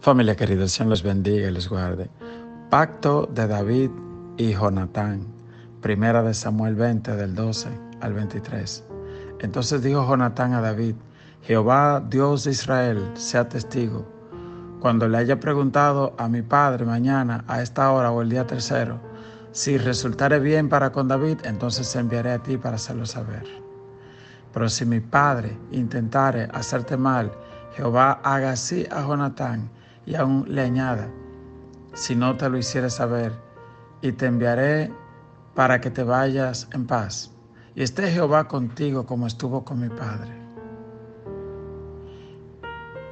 Familia querida, el Señor les bendiga y les guarde. Pacto de David y Jonatán. Primera de Samuel 20, del 12 al 23. Entonces dijo Jonatán a David: Jehová, Dios de Israel, sea testigo. Cuando le haya preguntado a mi padre mañana a esta hora o el día tercero, si resultare bien para con David, entonces enviaré a ti para hacerlo saber. Pero si mi padre intentare hacerte mal, Jehová haga así a Jonatán y aún le añada, si no te lo hiciere saber, y te enviaré para que te vayas en paz. Y esté Jehová contigo como estuvo con mi padre.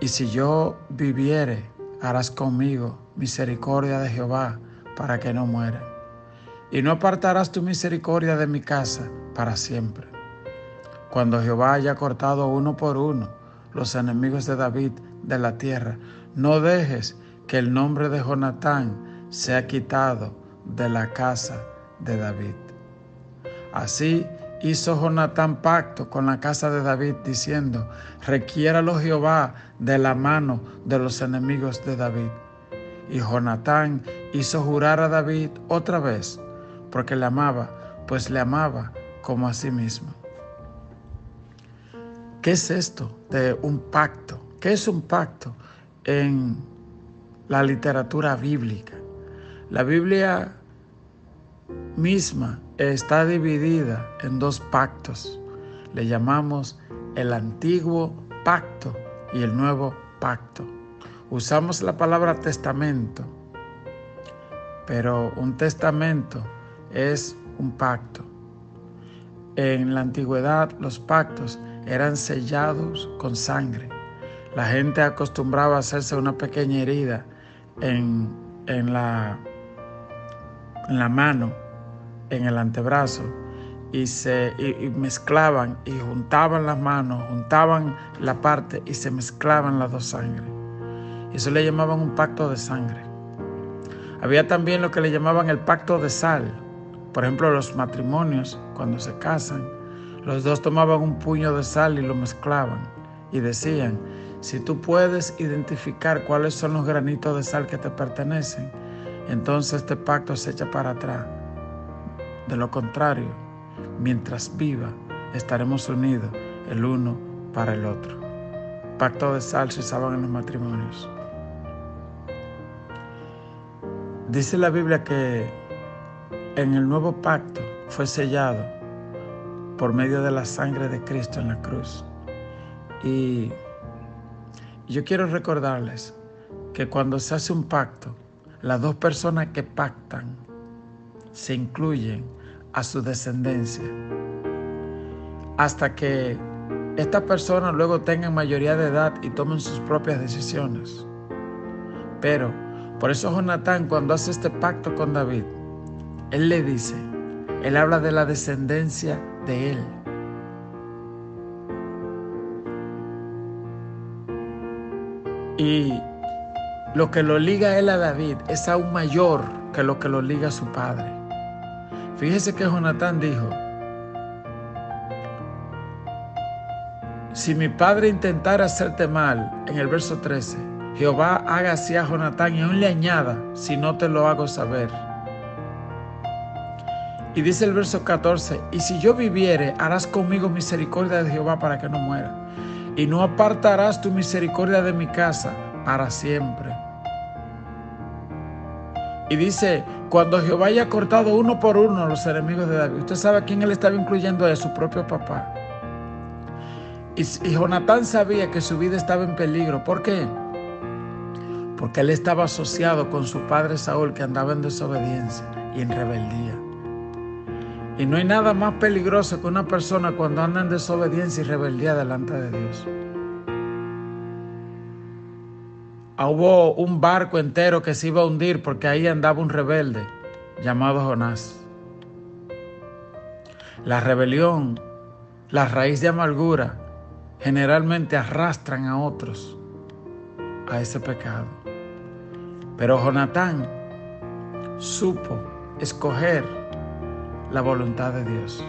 Y si yo viviere, harás conmigo misericordia de Jehová para que no muera. Y no apartarás tu misericordia de mi casa para siempre. Cuando Jehová haya cortado uno por uno los enemigos de David de la tierra, no dejes que el nombre de Jonatán sea quitado de la casa de David. Así hizo Jonatán pacto con la casa de David, diciendo: requiéralo Jehová de la mano de los enemigos de David. Y Jonatán hizo jurar a David otra vez, porque le amaba, pues le amaba como a sí mismo. ¿Qué es esto de un pacto? ¿Qué es un pacto en la literatura bíblica? La Biblia misma está dividida en dos pactos. Le llamamos el antiguo pacto y el nuevo pacto. Usamos la palabra testamento, pero un testamento es un pacto. En la antigüedad los pactos eran sellados con sangre. La gente acostumbraba a hacerse una pequeña herida en la mano, en el antebrazo, y mezclaban y juntaban las manos, juntaban la parte y se mezclaban las dos sangres. Eso le llamaban un pacto de sangre. Había también lo que le llamaban el pacto de sal. Por ejemplo, los matrimonios, cuando se casan, los dos tomaban un puño de sal y lo mezclaban y decían: si tú puedes identificar cuáles son los granitos de sal que te pertenecen, entonces este pacto se echa para atrás. De lo contrario, mientras viva, estaremos unidos el uno para el otro. Pacto de sal se usaban en los matrimonios. Dice la Biblia que en el nuevo pacto fue sellado por medio de la sangre de Cristo en la cruz. Y yo quiero recordarles que cuando se hace un pacto, las dos personas que pactan se incluyen a su descendencia hasta que estas personas luego tengan mayoría de edad y tomen sus propias decisiones. Pero por eso Jonatán, cuando hace este pacto con David, él habla de la descendencia de él. Y lo que lo liga a él a David es aún mayor que lo que lo liga a su padre. Fíjese que Jonatán dijo: si mi padre intentara hacerte mal, en el verso 13, Jehová haga así a Jonatán y aún le añada, si no te lo hago saber. Y dice el verso 14: y si yo viviere, harás conmigo misericordia de Jehová para que no muera. Y no apartarás tu misericordia de mi casa para siempre. Y dice: cuando Jehová haya cortado uno por uno los enemigos de David. Usted sabe a quién él estaba incluyendo, a su propio papá. Y Jonatán sabía que su vida estaba en peligro. ¿Por qué? Porque él estaba asociado con su padre Saúl, que andaba en desobediencia y en rebeldía. Y no hay nada más peligroso que una persona cuando anda en desobediencia y rebeldía delante de Dios. Hubo un barco entero que se iba a hundir porque ahí andaba un rebelde llamado Jonás. La rebelión, la raíz de amargura, generalmente arrastran a otros a ese pecado. Pero Jonatán supo escoger la voluntad de Dios.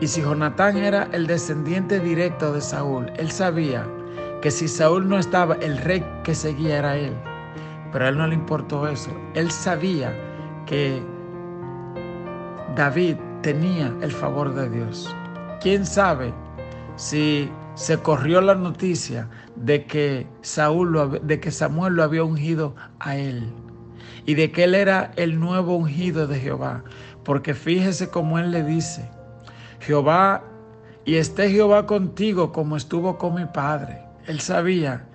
Y si Jonatán era el descendiente directo de Saúl, él sabía que si Saúl no estaba, el rey que seguía era él. Pero a él no le importó eso. Él sabía que David tenía el favor de Dios. ¿Quién sabe si se corrió la noticia de que Samuel lo había ungido a él y de que él era el nuevo ungido de Jehová? Porque fíjese cómo él le dice: Jehová, y esté Jehová contigo como estuvo con mi padre. Él sabía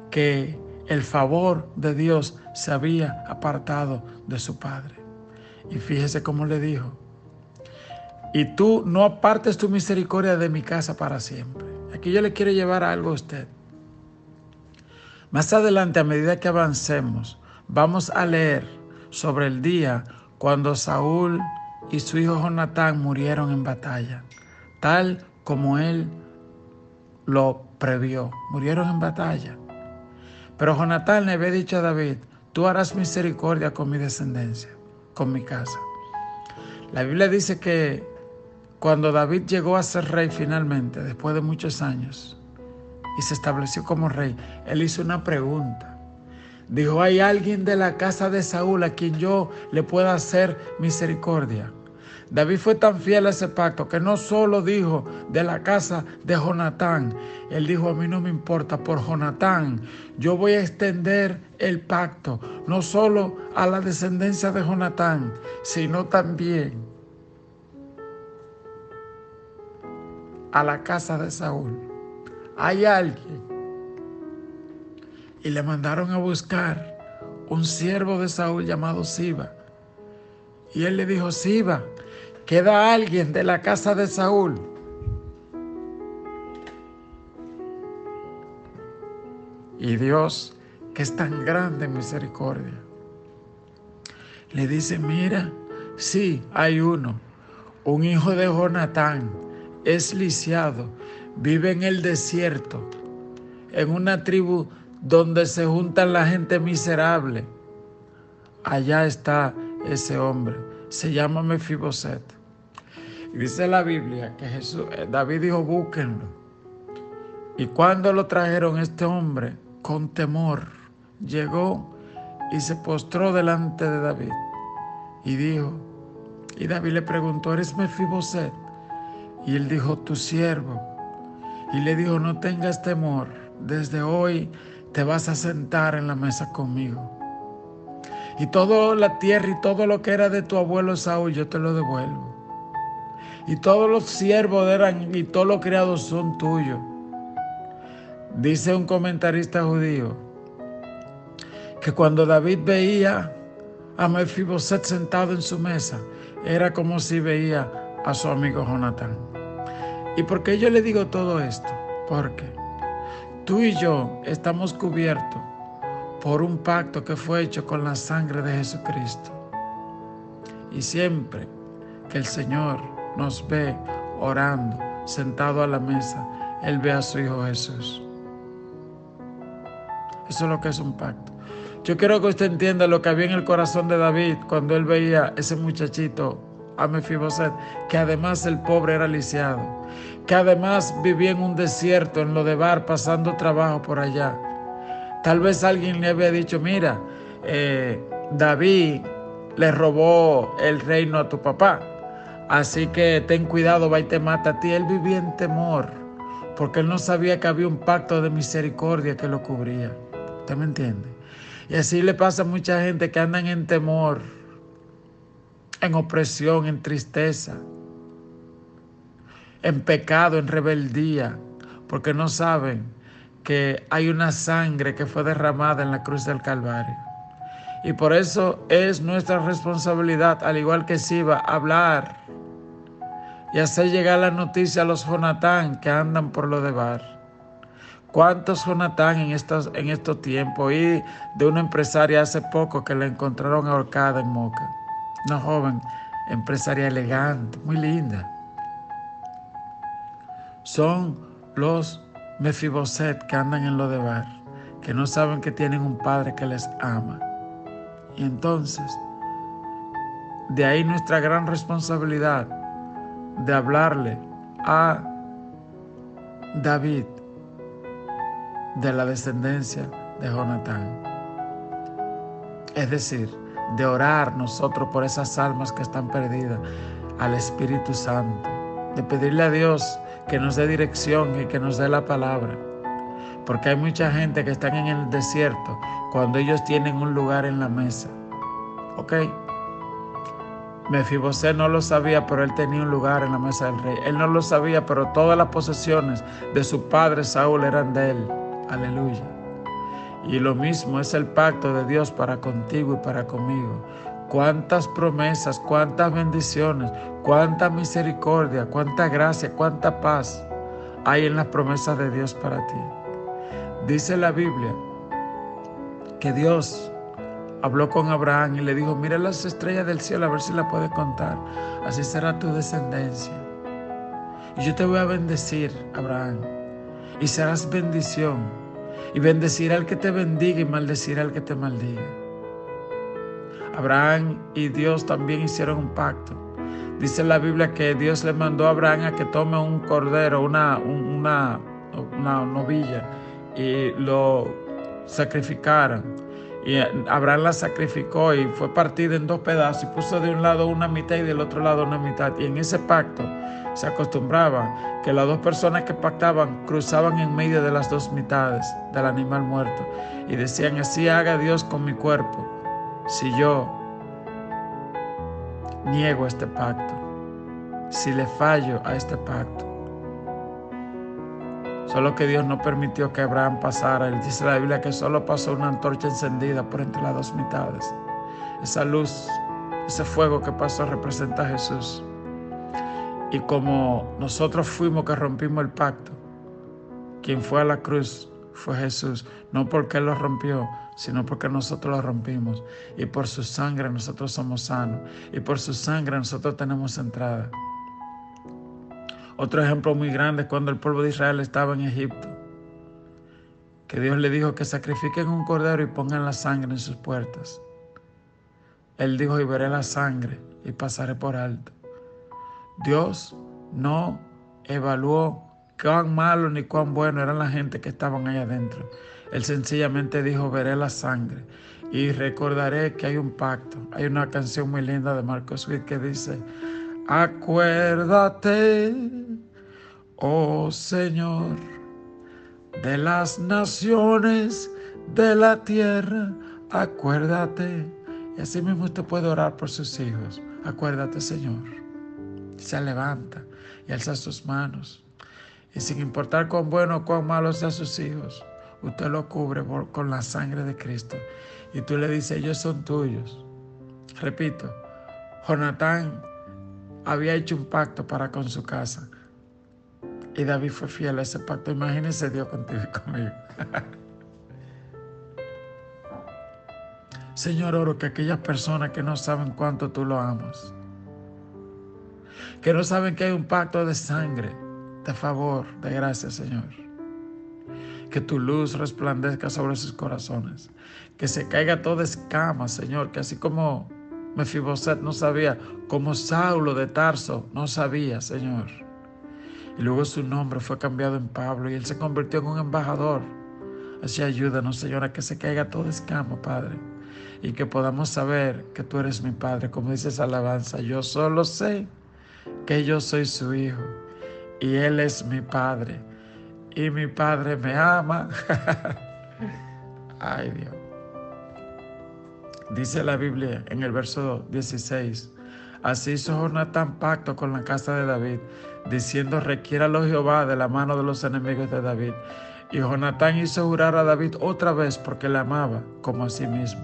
que el favor de Dios se había apartado de su padre. Y fíjese cómo le dijo: y tú no apartes tu misericordia de mi casa para siempre. Aquí yo le quiero llevar algo a usted. Más adelante, a medida que avancemos, vamos a leer sobre el día cuando Saúl y su hijo Jonatán murieron en batalla, tal como él lo previó. Murieron en batalla. Pero Jonatán le había dicho a David: tú harás misericordia con mi descendencia, con mi casa. La Biblia dice que cuando David llegó a ser rey finalmente, después de muchos años, y se estableció como rey, él hizo una pregunta. Dijo: ¿hay alguien de la casa de Saúl a quien yo le pueda hacer misericordia? David fue tan fiel a ese pacto que no solo dijo de la casa de Jonatán, él dijo: a mí no me importa, por Jonatán yo voy a extender el pacto, no solo a la descendencia de Jonatán, sino también a la casa de Saúl. Hay alguien. Y le mandaron a buscar un siervo de Saúl llamado Siba. Y él le dijo: Siba, ¿queda alguien de la casa de Saúl? Y Dios, que es tan grande en misericordia, le dice: mira, sí, hay uno, un hijo de Jonatán, es lisiado, vive en el desierto, en una tribu donde se juntan la gente miserable. Allá está ese hombre, se llama Mefiboset. Y dice la Biblia que David dijo: búsquenlo. Y cuando lo trajeron, este hombre con temor llegó y se postró delante de David y dijo, y David le preguntó: ¿eres Mefiboset? Y él dijo: tu siervo. Y le dijo: no tengas temor, desde hoy te vas a sentar en la mesa conmigo. Y toda la tierra y todo lo que era de tu abuelo Saúl yo te lo devuelvo. Y todos los siervos y todos los criados son tuyos. Dice un comentarista judío que cuando David veía a Mefiboset sentado en su mesa, era como si veía a su amigo Jonatán. ¿Y por qué yo le digo todo esto? Porque tú y yo estamos cubiertos por un pacto que fue hecho con la sangre de Jesucristo. Y siempre que el Señor nos ve orando, sentado a la mesa, Él ve a su Hijo Jesús. Eso es lo que es un pacto. Yo quiero que usted entienda lo que había en el corazón de David cuando él veía a ese muchachito, a Mefiboset, que además el pobre era lisiado, que además vivía en un desierto, en Lodebar, pasando trabajo por allá. Tal vez alguien le había dicho: mira, David le robó el reino a tu papá, así que ten cuidado, va y te mata a ti. Él vivía en temor, porque él no sabía que había un pacto de misericordia que lo cubría. ¿Usted me entiende? Y así le pasa a mucha gente que andan en temor, en opresión, en tristeza, en pecado, en rebeldía, porque no saben que hay una sangre que fue derramada en la cruz del Calvario. Y por eso es nuestra responsabilidad, al igual que Siba, hablar y hacer llegar la noticia a los Jonatán que andan por Lodebar. ¿Cuántos Jonatán en estos tiempos? Y de una empresaria hace poco que la encontraron ahorcada en Moca. Una joven empresaria elegante, muy linda. Son los Mefiboset que andan en Lodebar, que no saben que tienen un padre que les ama. Y entonces, de ahí nuestra gran responsabilidad de hablarle a David de la descendencia de Jonatán. Es decir, de orar nosotros por esas almas que están perdidas al Espíritu Santo, de pedirle a Dios que nos dé dirección y que nos dé la palabra. Porque hay mucha gente que está en el desierto cuando ellos tienen un lugar en la mesa. ¿Ok? Mefiboset no lo sabía, pero él tenía un lugar en la mesa del rey. Él no lo sabía, pero todas las posesiones de su padre Saúl eran de él. Aleluya. Y lo mismo es el pacto de Dios para contigo y para conmigo. Cuántas promesas, cuántas bendiciones, cuánta misericordia, cuánta gracia, cuánta paz hay en las promesas de Dios para ti. Dice la Biblia que Dios habló con Abraham y le dijo: mira las estrellas del cielo, a ver si las puedes contar. Así será tu descendencia. Y yo te voy a bendecir, Abraham, y serás bendición. Y bendecirá al que te bendiga y maldecirá al que te maldiga. Abraham y Dios también hicieron un pacto. Dice la Biblia que Dios le mandó a Abraham a que tome un cordero, una novilla, y lo sacrificaran. Y Abraham la sacrificó y fue partida en dos pedazos y puso de un lado una mitad y del otro lado una mitad. Y en ese pacto se acostumbraba que las dos personas que pactaban cruzaban en medio de las dos mitades del animal muerto y decían: así haga Dios con mi cuerpo si yo niego este pacto, si le fallo a este pacto. Solo que Dios no permitió que Abraham pasara. Él dice la Biblia que solo pasó una antorcha encendida por entre las dos mitades. Esa luz, ese fuego que pasó representa a Jesús. Y como nosotros fuimos que rompimos el pacto, quien fue a la cruz fue Jesús. No porque Él lo rompió, sino porque nosotros lo rompimos. Y por su sangre nosotros somos sanos. Y por su sangre nosotros tenemos entrada. Otro ejemplo muy grande es cuando el pueblo de Israel estaba en Egipto, que Dios le dijo que sacrifiquen un cordero y pongan la sangre en sus puertas. Él dijo: y veré la sangre y pasaré por alto. Dios no evaluó cuán malo ni cuán bueno eran la gente que estaban allá adentro. Él sencillamente dijo: veré la sangre y recordaré que hay un pacto. Hay una canción muy linda de Marcos Witt que dice: acuérdate, oh Señor, de las naciones de la tierra, acuérdate. Y así mismo usted puede orar por sus hijos. Acuérdate, Señor. Se levanta y alza sus manos. Y sin importar cuán bueno o cuán malo sean sus hijos, usted lo cubre con la sangre de Cristo. Y tú le dices: ellos son tuyos. Repito, Jonatán había hecho un pacto para con su casa. Y David fue fiel a ese pacto. Imagínense Dios contigo y conmigo. Señor, oro que aquellas personas que no saben cuánto tú lo amas, que no saben que hay un pacto de sangre, de favor, de gracia, Señor, que tu luz resplandezca sobre sus corazones, que se caiga toda escama, Señor, que así como Mefiboset no sabía, como Saulo de Tarso no sabía, Señor. Y luego su nombre fue cambiado en Pablo y él se convirtió en un embajador. Así ayúdanos, Señor, a que se caiga toda escama, Padre, y que podamos saber que tú eres mi Padre. Como dice esa alabanza: yo solo sé que yo soy su hijo y Él es mi Padre y mi Padre me ama. Ay, Dios. Dice la Biblia en el verso 16: así hizo Jonatán pacto con la casa de David, diciendo: requiéralo Jehová de la mano de los enemigos de David. Y Jonatán hizo jurar a David otra vez porque le amaba como a sí mismo.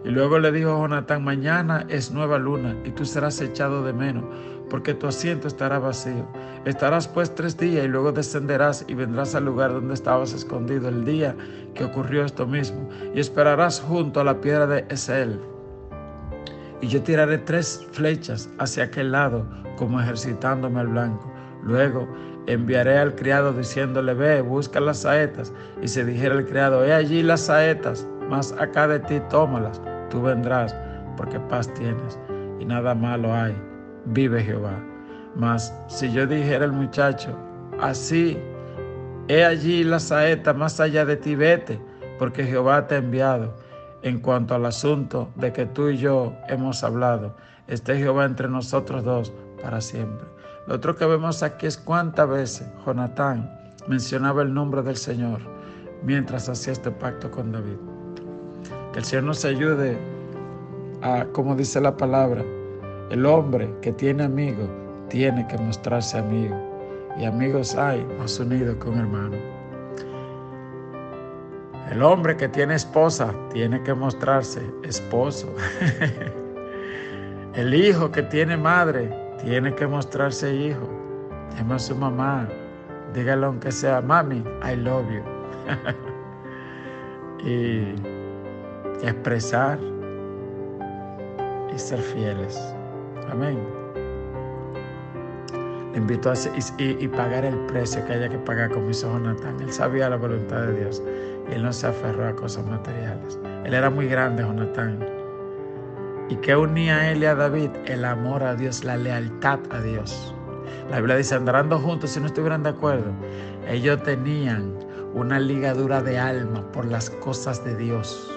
Y luego le dijo a Jonatán: mañana es nueva luna y tú serás echado de menos, porque tu asiento estará vacío. Estarás pues 3 días y luego descenderás y vendrás al lugar donde estabas escondido el día que ocurrió esto mismo, y esperarás junto a la piedra de Esel. Y yo tiraré 3 flechas hacia aquel lado, como ejercitándome al blanco. Luego enviaré al criado diciéndole: ve, busca las saetas. Y se dijera el criado: he allí las saetas, mas acá de ti tómalas. Tú vendrás, porque paz tienes y nada malo hay. Vive Jehová. Mas si yo dijera al muchacho: así He allí la saeta, más allá de ti vete, porque Jehová te ha enviado. En cuanto al asunto de que tú y yo hemos hablado, esté Jehová entre nosotros dos para siempre. Lo otro que vemos aquí es cuántas veces Jonatán mencionaba el nombre del Señor mientras hacía este pacto con David. Que el Señor nos ayude a, como dice la palabra, el hombre que tiene amigos tiene que mostrarse amigo. Y amigos hay más unidos que un hermano. El hombre que tiene esposa tiene que mostrarse esposo. El hijo que tiene madre tiene que mostrarse hijo. Llama a su mamá, dígale aunque sea, mami, I love you. y expresar y ser fieles. Amén. Le invito a y pagar el precio que haya que pagar, como hizo Jonatán. Él sabía la voluntad de Dios y él no se aferró a cosas materiales. Él era muy grande, Jonatán. ¿Y qué unía a él y a David? El amor a Dios, la lealtad a Dios. La Biblia dice, andarán juntos si no estuvieran de acuerdo. Ellos tenían una ligadura de alma por las cosas de Dios.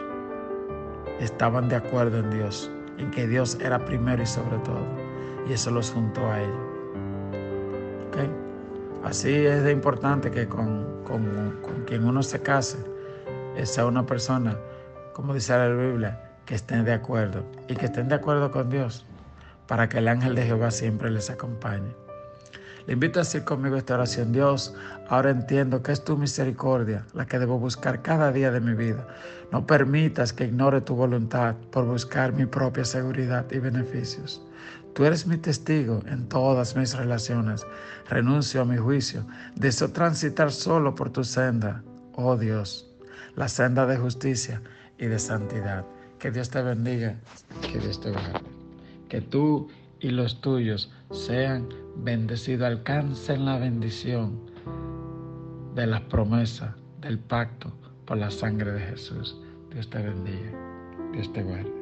Estaban de acuerdo en Dios, en que Dios era primero y sobre todo. Y eso los juntó a ellos. ¿Okay? Así es de importante que con quien uno se case, sea una persona, como dice la Biblia, que estén de acuerdo y que estén de acuerdo con Dios, para que el ángel de Jehová siempre les acompañe. Le invito a decir conmigo esta oración. Dios, ahora entiendo que es tu misericordia la que debo buscar cada día de mi vida. No permitas que ignore tu voluntad por buscar mi propia seguridad y beneficios. Tú eres mi testigo en todas mis relaciones. Renuncio a mi juicio. Deseo transitar solo por tu senda, oh Dios, la senda de justicia y de santidad. Que Dios te bendiga, que Dios te guarde. Que tú y los tuyos sean bendecidos, alcancen la bendición de las promesas del pacto por la sangre de Jesús. Dios te bendiga, Dios te guarde.